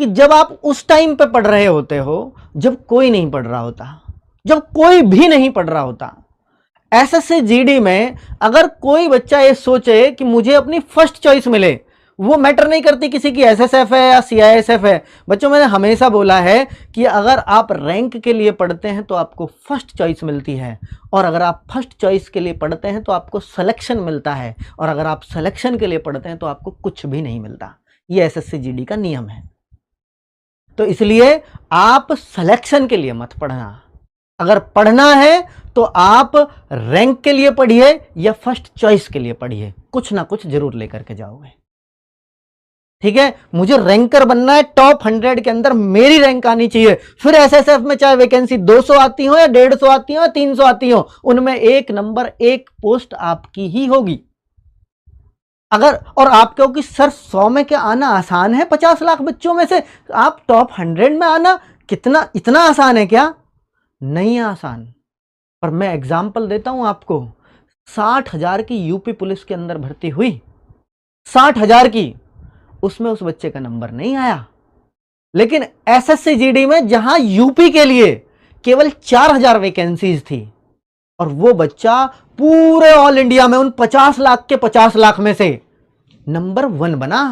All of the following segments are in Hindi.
कि जब आप उस टाइम पे पढ़ रहे होते हो जब कोई नहीं पढ़ रहा होता, जब कोई भी नहीं पढ़ रहा होता। एसएससी जीडी में अगर कोई बच्चा ये सोचे कि मुझे अपनी फर्स्ट चॉइस मिले, वो मैटर नहीं करती किसी की एसएसएफ है या सीआईएसएफ है। बच्चों, मैंने हमेशा बोला है कि अगर आप रैंक के लिए पढ़ते हैं तो आपको फर्स्ट चॉइस मिलती है, और अगर आप फर्स्ट चॉइस के लिए पढ़ते हैं तो आपको सिलेक्शन मिलता है, और अगर आप सिलेक्शन के लिए पढ़ते हैं तो आपको कुछ भी नहीं मिलता। ये एसएससी जीडी का नियम है। तो इसलिए आप सिलेक्शन के लिए मत पढ़ना। अगर पढ़ना है तो आप रैंक के लिए पढ़िए या फर्स्ट चॉइस के लिए पढ़िए, कुछ ना कुछ जरूर लेकर के जाओगे। ठीक है, मुझे रैंकर बनना है, टॉप 100 के अंदर मेरी रैंक आनी चाहिए। फिर एसएसएफ में चाहे वैकेंसी 200 आती हो या 150 आती हो या 300 आती हो, उनमें एक नंबर एक पोस्ट आपकी ही होगी। अगर और आप कहो कि सर 100 में क्या आना आसान है? 50 लाख बच्चों में से आप टॉप 100 में आना कितना इतना आसान है क्या? नहीं आसान। पर मैं एग्जाम्पल देता हूं आपको। 60,000 की यूपी पुलिस के अंदर भर्ती हुई, 60,000 की, उसमें उस बच्चे का नंबर नहीं आया। लेकिन एसएससी जीडी में जहां यूपी के लिए केवल 4,000 वैकेंसीज थी, और वो बच्चा पूरे ऑल इंडिया में उन 50 लाख के 50 लाख में से नंबर 1 बना।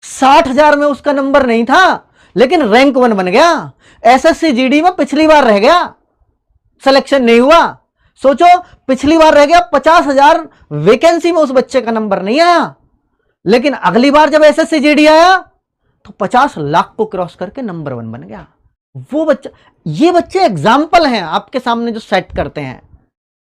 60,000 में उसका नंबर नहीं था, लेकिन रैंक 1 बन गया। एसएससी जीडी में पिछली बार रह गया, सिलेक्शन नहीं हुआ। सोचो, पिछली बार रह गया, 50,000 वैकेंसी में उस बच्चे का नंबर नहीं आया, लेकिन अगली बार जब एसएससी जीडी आया तो 50 लाख को क्रॉस करके नंबर 1 बन गया वो बच्चा। ये बच्चे एग्जाम्पल हैं आपके सामने जो सेट करते हैं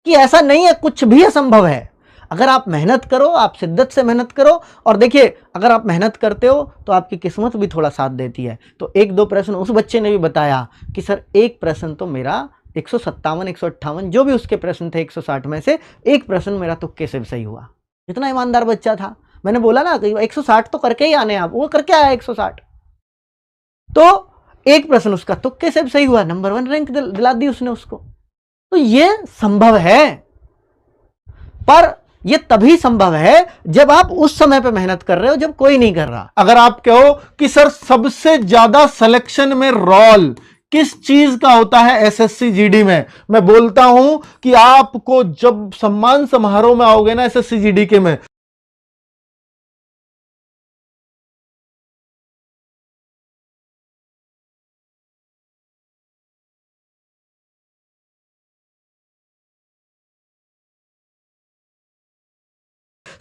कि ऐसा नहीं है, कुछ भी असंभव है। अगर आप मेहनत करो, आप शिद्दत से मेहनत करो, और देखिए अगर आप मेहनत करते हो तो आपकी किस्मत भी थोड़ा साथ देती है। तो 1-2 प्रश्न उस बच्चे ने भी बताया कि सर एक प्रश्न तो मेरा 157, 158 जो भी उसके प्रश्न थे 160 में से एक प्रश्न मेरा तुक्के से सही हुआ। इतना ईमानदार बच्चा था। मैंने बोला ना कि 160 तो करके ही आने, आप वो करके आया 160। तो एक प्रश्न उसका तुक्के से सही हुआ, नंबर 1 रैंक दिला दी उसने उसको। तो ये संभव है, पर ये तभी संभव है जब आप उस समय पे मेहनत कर रहे हो जब कोई नहीं कर रहा। अगर आप कहो कि सर सबसे ज्यादा सिलेक्शन में रोल किस चीज का होता है एसएससी जीडी में, मैं बोलता हूं कि आपको जब सम्मान समारोह में आओगे ना एसएससी जीडी के में,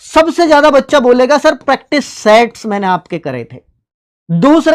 सबसे ज्यादा बच्चा बोलेगा सर प्रैक्टिस सेट्स मैंने आपके करे थे। दूसरा